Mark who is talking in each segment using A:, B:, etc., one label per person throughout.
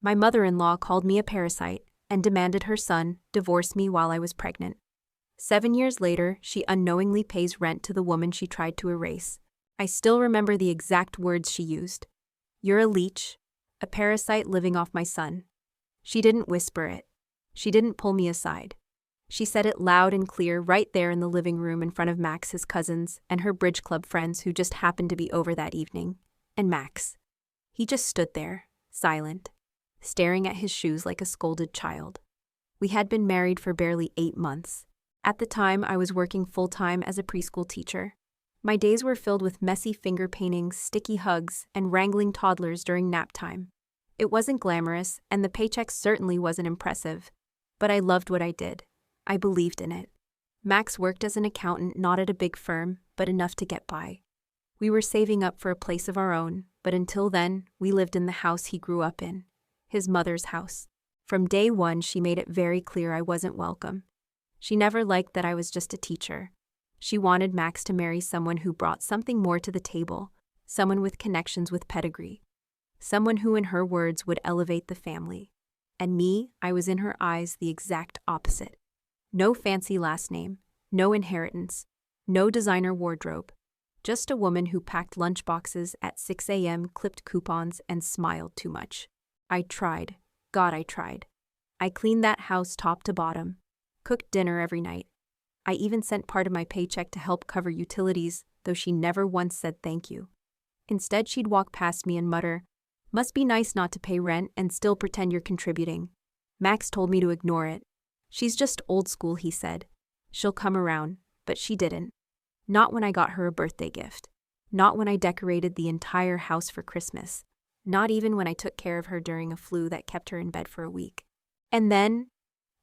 A: My mother-in-law called me a parasite and demanded her son divorce me while I was pregnant. 7 years later, she unknowingly pays rent to the woman she tried to erase. I still remember the exact words she used. "You're a leech, a parasite living off my son." She didn't whisper it. She didn't pull me aside. She said it loud and clear right there in the living room in front of Max, his cousins, and her bridge club friends who just happened to be over that evening. And Max. He just stood there, silent, staring at his shoes like a scolded child. We had been married for barely 8 months. At the time, I was working full-time as a preschool teacher. My days were filled with messy finger paintings, sticky hugs, and wrangling toddlers during nap time. It wasn't glamorous, and the paycheck certainly wasn't impressive. But I loved what I did. I believed in it. Max worked as an accountant, not at a big firm, but enough to get by. We were saving up for a place of our own, but until then, we lived in the house he grew up in, his mother's house. From day one, she made it very clear I wasn't welcome. She never liked that I was just a teacher. She wanted Max to marry someone who brought something more to the table, someone with connections with pedigree, someone who, in her words, would elevate the family. And me, I was in her eyes the exact opposite. No fancy last name, no inheritance, no designer wardrobe. Just a woman who packed lunchboxes at 6 a.m., clipped coupons, and smiled too much. I tried. God, I tried. I cleaned that house top to bottom, cooked dinner every night. I even sent part of my paycheck to help cover utilities, though she never once said thank you. Instead, she'd walk past me and mutter, "Must be nice not to pay rent and still pretend you're contributing." Max told me to ignore it. "She's just old school," he said. "She'll come around," but she didn't. Not when I got her a birthday gift. Not when I decorated the entire house for Christmas. Not even when I took care of her during a flu that kept her in bed for a week. And then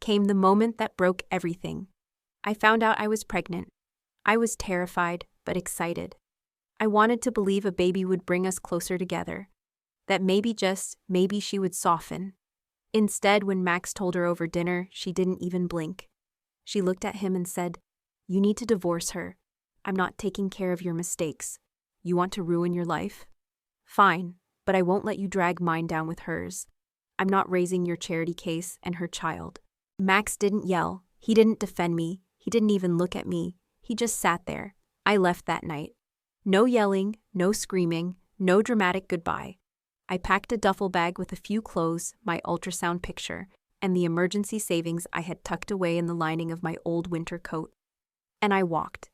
A: came the moment that broke everything. I found out I was pregnant. I was terrified, but excited. I wanted to believe a baby would bring us closer together. That maybe, just maybe, she would soften. Instead, when Max told her over dinner, she didn't even blink. She looked at him and said, "You need to divorce her. I'm not taking care of your mistakes. You want to ruin your life? Fine, but I won't let you drag mine down with hers. I'm not raising your charity case and her child." Max didn't yell. He didn't defend me. He didn't even look at me. He just sat there. I left that night. No yelling, no screaming, no dramatic goodbye. I packed a duffel bag with a few clothes, my ultrasound picture, and the emergency savings I had tucked away in the lining of my old winter coat. And I walked.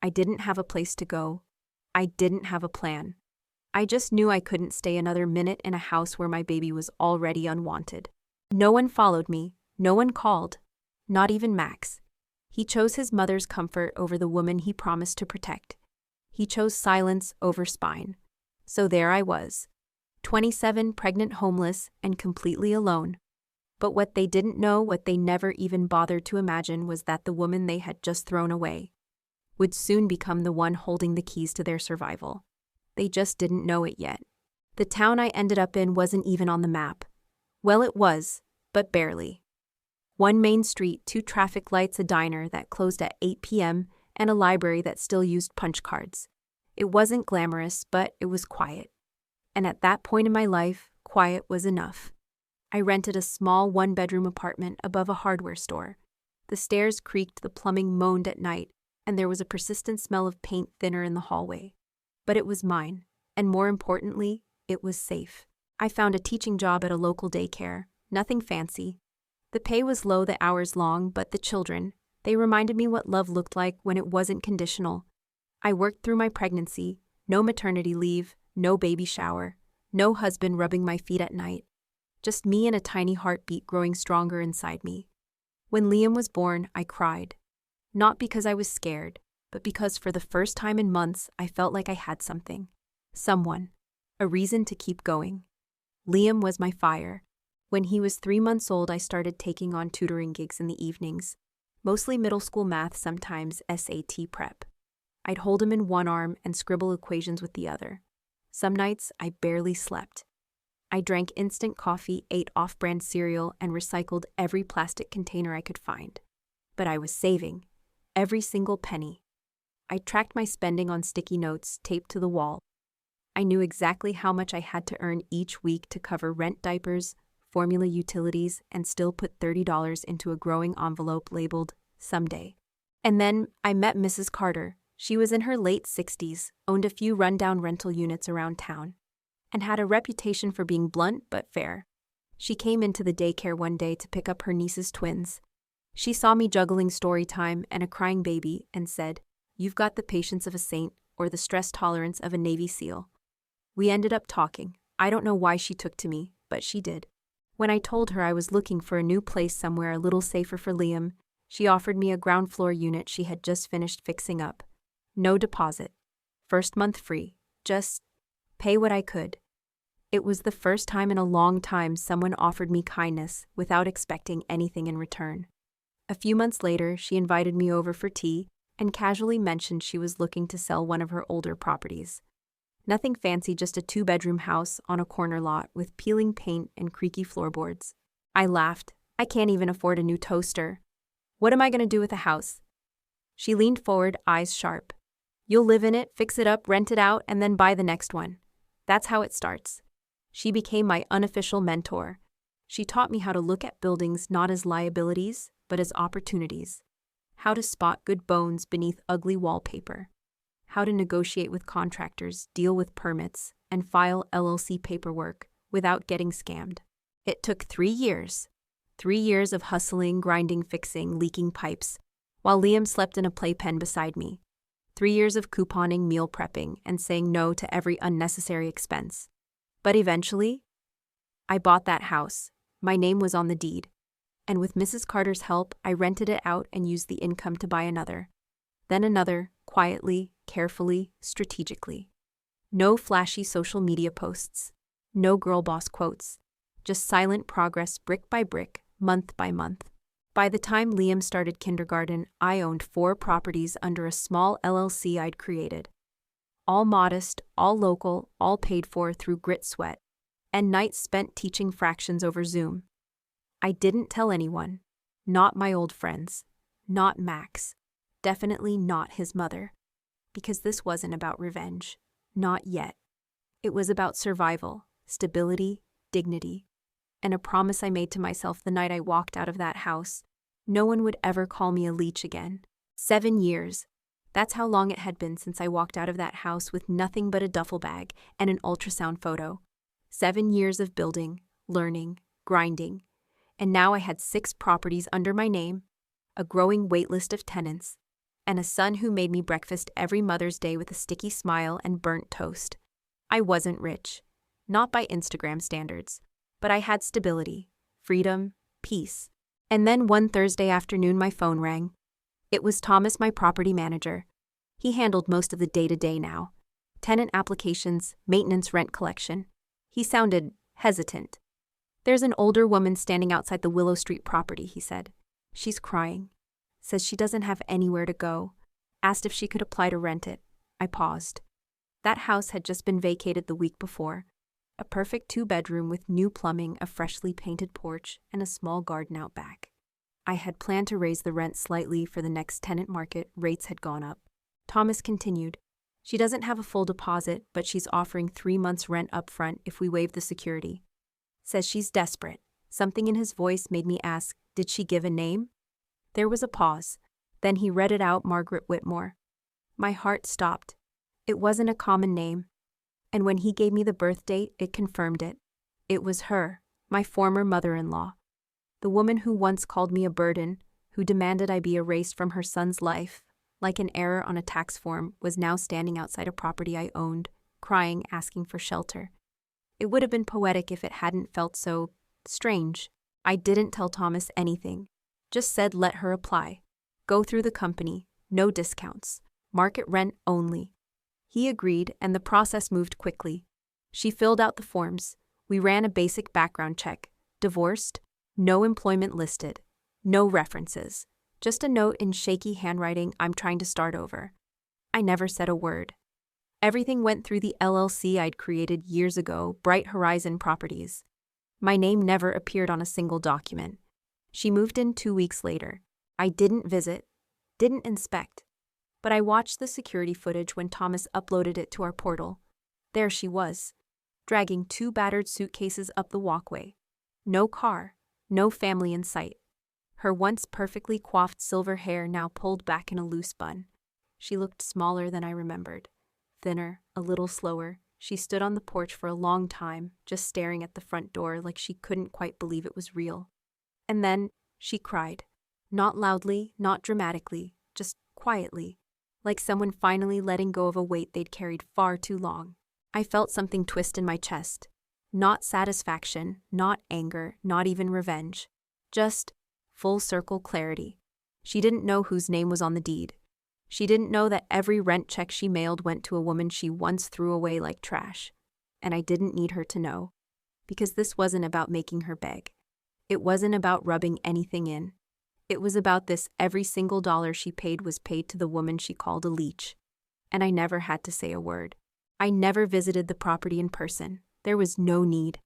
A: I didn't have a place to go. I didn't have a plan. I just knew I couldn't stay another minute in a house where my baby was already unwanted. No one followed me. No one called. Not even Max. He chose his mother's comfort over the woman he promised to protect. He chose silence over spine. So there I was. 27, pregnant, homeless, and completely alone. But what they didn't know, what they never even bothered to imagine, was that the woman they had just thrown away would soon become the one holding the keys to their survival. They just didn't know it yet. The town I ended up in wasn't even on the map. Well, it was, but barely. 1 main street, 2 traffic lights, a diner that closed at 8 p.m., and a library that still used punch cards. It wasn't glamorous, but it was quiet. And at that point in my life, quiet was enough. I rented a small 1-bedroom apartment above a hardware store. The stairs creaked, the plumbing moaned at night, and there was a persistent smell of paint thinner in the hallway. But it was mine, and more importantly, it was safe. I found a teaching job at a local daycare, nothing fancy. The pay was low, the hours long, but the children, they reminded me what love looked like when it wasn't conditional. I worked through my pregnancy, no maternity leave, no baby shower, no husband rubbing my feet at night. Just me and a tiny heartbeat growing stronger inside me. When Liam was born, I cried. Not because I was scared, but because for the first time in months, I felt like I had something. Someone. A reason to keep going. Liam was my fire. When he was 3 months old, I started taking on tutoring gigs in the evenings. Mostly middle school math, sometimes SAT prep. I'd hold him in one arm and scribble equations with the other. Some nights, I barely slept. I drank instant coffee, ate off-brand cereal, and recycled every plastic container I could find. But I was saving. Every single penny. I tracked my spending on sticky notes taped to the wall. I knew exactly how much I had to earn each week to cover rent, diapers, formula utilities, and still put $30 into a growing envelope labeled someday. And then I met Mrs. Carter. She was in her late 60s, owned a few rundown rental units around town, and had a reputation for being blunt but fair. She came into the daycare one day to pick up her niece's twins. She saw me juggling story time and a crying baby and said, "You've got the patience of a saint or the stress tolerance of a Navy SEAL." We ended up talking. I don't know why she took to me, but she did. When I told her I was looking for a new place somewhere a little safer for Liam, she offered me a ground floor unit she had just finished fixing up. No deposit. First month free. Just pay what I could. It was the first time in a long time someone offered me kindness without expecting anything in return. A few months later, she invited me over for tea and casually mentioned she was looking to sell one of her older properties. Nothing fancy, just a 2-bedroom house on a corner lot with peeling paint and creaky floorboards. I laughed. I can't even afford a new toaster. What am I going to do with a house? She leaned forward, eyes sharp. You'll live in it, fix it up, rent it out, and then buy the next one. That's how it starts. She became my unofficial mentor. She taught me how to look at buildings not as liabilities, but as opportunities. How to spot good bones beneath ugly wallpaper. How to negotiate with contractors, deal with permits, and file LLC paperwork without getting scammed. It took 3 years. 3 years of hustling, grinding, fixing, leaking pipes, while Liam slept in a playpen beside me. 3 years of couponing, meal prepping, and saying no to every unnecessary expense. But eventually, I bought that house. My name was on the deed. And with Mrs. Carter's help, I rented it out and used the income to buy another. Then another, quietly, carefully, strategically. No flashy social media posts. No girl boss quotes. Just silent progress, brick by brick, month by month. By the time Liam started kindergarten, I owned 4 properties under a small LLC I'd created. All modest, all local, all paid for through grit, sweat, and nights spent teaching fractions over Zoom. I didn't tell anyone. Not my old friends. Not Max. Definitely not his mother. Because this wasn't about revenge. Not yet. It was about survival, stability, dignity, and a promise I made to myself the night I walked out of that house. No one would ever call me a leech again. 7 years. That's how long it had been since I walked out of that house with nothing but a duffel bag and an ultrasound photo. 7 years of building, learning, grinding. And now I had 6 properties under my name, a growing waitlist of tenants, and a son who made me breakfast every Mother's Day with a sticky smile and burnt toast. I wasn't rich. Not by Instagram standards. But I had stability, freedom, peace. And then one Thursday afternoon my phone rang. It was Thomas, my property manager. He handled most of the day-to-day now. Tenant applications, maintenance, rent collection. He sounded hesitant. There's an older woman standing outside the Willow Street property, he said. She's crying. Says she doesn't have anywhere to go. Asked if she could apply to rent it. I paused. That house had just been vacated the week before. A perfect 2-bedroom with new plumbing, a freshly painted porch, and a small garden out back. I had planned to raise the rent slightly for the next tenant market. Rates had gone up. Thomas continued. She doesn't have a full deposit, but she's offering 3 months' rent up front if we waive the security. Says she's desperate. Something in his voice made me ask, did she give a name? There was a pause. Then he read it out, Margaret Whitmore. My heart stopped. It wasn't a common name. And when he gave me the birth date, it confirmed it. It was her, my former mother-in-law. The woman who once called me a burden, who demanded I be erased from her son's life, like an error on a tax form, was now standing outside a property I owned, crying, asking for shelter. It would have been poetic if it hadn't felt so strange. I didn't tell Thomas anything. Just said let her apply. Go through the company, no discounts. Market rent only. He agreed, and the process moved quickly. She filled out the forms. We ran a basic background check. Divorced, no employment listed, no references. Just a note in shaky handwriting, I'm trying to start over. I never said a word. Everything went through the LLC I'd created years ago, Bright Horizon Properties. My name never appeared on a single document. She moved in 2 weeks later. I didn't visit, didn't inspect, but I watched the security footage when Thomas uploaded it to our portal. There she was, dragging 2 battered suitcases up the walkway. No car, no family in sight. Her once perfectly coiffed silver hair now pulled back in a loose bun. She looked smaller than I remembered. Thinner, a little slower. She stood on the porch for a long time, just staring at the front door like she couldn't quite believe it was real. And then she cried. Not loudly, not dramatically, just quietly, like someone finally letting go of a weight they'd carried far too long. I felt something twist in my chest. Not satisfaction, not anger, not even revenge. Just full circle clarity. She didn't know whose name was on the deed. She didn't know that every rent check she mailed went to a woman she once threw away like trash. And I didn't need her to know. Because this wasn't about making her beg. It wasn't about rubbing anything in. It was about this: every single dollar she paid was paid to the woman she called a leech. And I never had to say a word. I never visited the property in person. There was no need.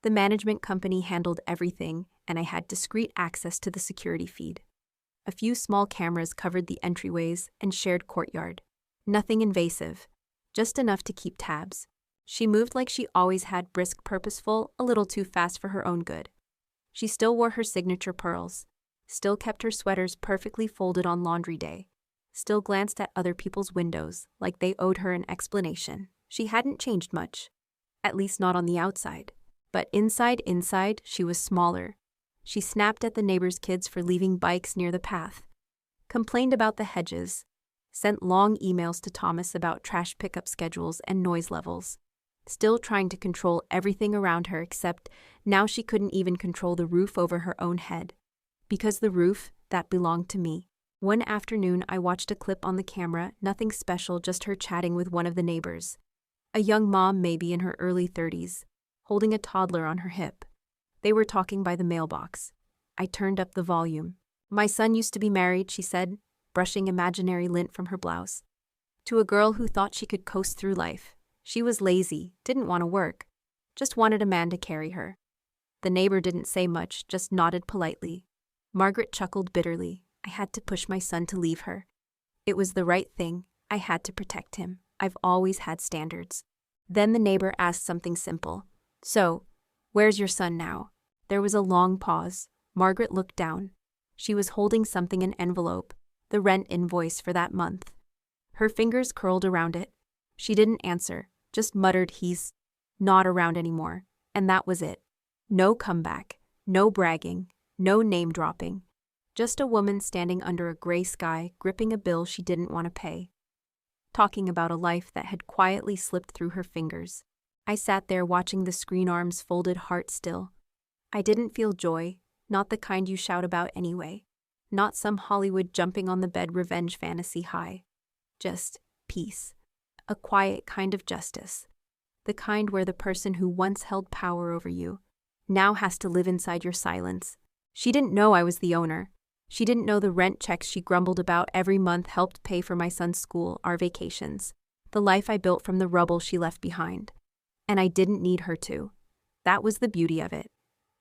A: The management company handled everything, and I had discreet access to the security feed. A few small cameras covered the entryways and shared courtyard. Nothing invasive, just enough to keep tabs. She moved like she always had, brisk, purposeful, a little too fast for her own good. She still wore her signature pearls, still kept her sweaters perfectly folded on laundry day, still glanced at other people's windows like they owed her an explanation. She hadn't changed much, at least not on the outside. But inside, she was smaller. She snapped at the neighbors' kids for leaving bikes near the path, complained about the hedges, sent long emails to Thomas about trash pickup schedules and noise levels, still trying to control everything around her, except now she couldn't even control the roof over her own head. Because the roof, that belonged to me. One afternoon, I watched a clip on the camera, nothing special, just her chatting with one of the neighbors. A young mom, maybe in her early 30s, holding a toddler on her hip. They were talking by the mailbox. I turned up the volume. My son used to be married, she said, brushing imaginary lint from her blouse, to a girl who thought she could coast through life. She was lazy, didn't want to work, just wanted a man to carry her. The neighbor didn't say much, just nodded politely. Margaret chuckled bitterly. I had to push my son to leave her. It was the right thing. I had to protect him. I've always had standards. Then the neighbor asked something simple. So, where's your son now? There was a long pause. Margaret looked down. She was holding something in an envelope, the rent invoice for that month. Her fingers curled around it. She didn't answer, just muttered, he's not around anymore. And that was it. No comeback, no bragging, no name dropping. Just a woman standing under a gray sky, gripping a bill she didn't want to pay. Talking about a life that had quietly slipped through her fingers. I sat there watching the screen, arms folded, heart still. I didn't feel joy, not the kind you shout about anyway. Not some Hollywood jumping on the bed revenge fantasy high. Just peace. A quiet kind of justice. The kind where the person who once held power over you now has to live inside your silence. She didn't know I was the owner. She didn't know the rent checks she grumbled about every month helped pay for my son's school, our vacations, the life I built from the rubble she left behind. And I didn't need her to. That was the beauty of it.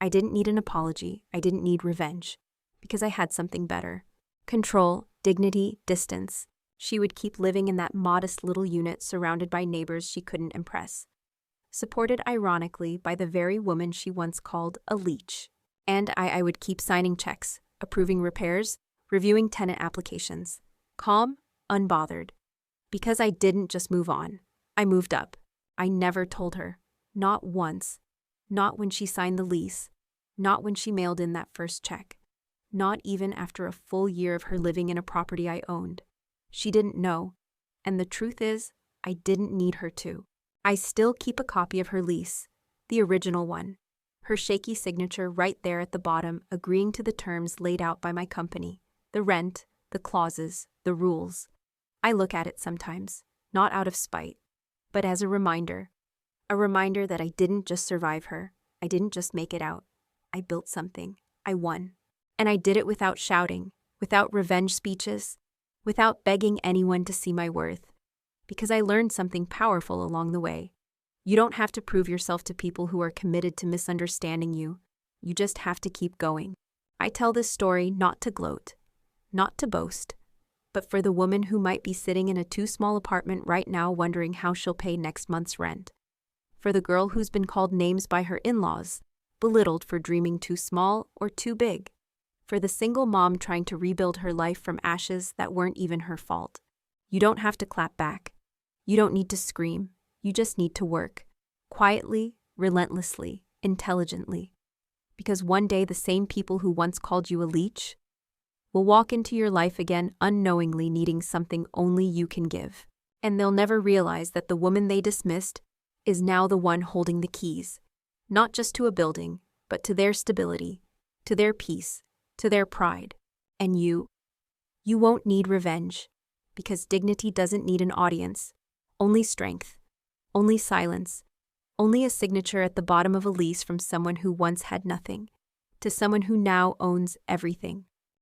A: I didn't need an apology. I didn't need revenge. Because I had something better. Control, dignity, distance. She would keep living in that modest little unit surrounded by neighbors she couldn't impress. Supported ironically by the very woman she once called a leech. And I would keep signing checks, approving repairs, reviewing tenant applications. Calm, unbothered. Because I didn't just move on. I moved up. I never told her. Not once. Not when she signed the lease. Not when she mailed in that first check. Not even after a full year of her living in a property I owned. She didn't know. And the truth is, I didn't need her to. I still keep a copy of her lease. The original one. Her shaky signature right there at the bottom, agreeing to the terms laid out by my company. The rent, the clauses, the rules. I look at it sometimes, not out of spite, but as a reminder. A reminder that I didn't just survive her. I didn't just make it out. I built something. I won. And I did it without shouting, without revenge speeches, without begging anyone to see my worth. Because I learned something powerful along the way. You don't have to prove yourself to people who are committed to misunderstanding you. You just have to keep going. I tell this story not to gloat, not to boast, but for the woman who might be sitting in a too-small apartment right now wondering how she'll pay next month's rent. For the girl who's been called names by her in-laws, belittled for dreaming too small or too big, for the single mom trying to rebuild her life from ashes that weren't even her fault. You don't have to clap back. You don't need to scream. You just need to work. Quietly, relentlessly, intelligently. Because one day the same people who once called you a leech will walk into your life again unknowingly needing something only you can give. And they'll never realize that the woman they dismissed is now the one holding the keys, not just to a building, but to their stability, to their peace, to their pride. And you won't need revenge, because dignity doesn't need an audience, only strength, only silence, only a signature at the bottom of a lease from someone who once had nothing, to someone who now owns everything.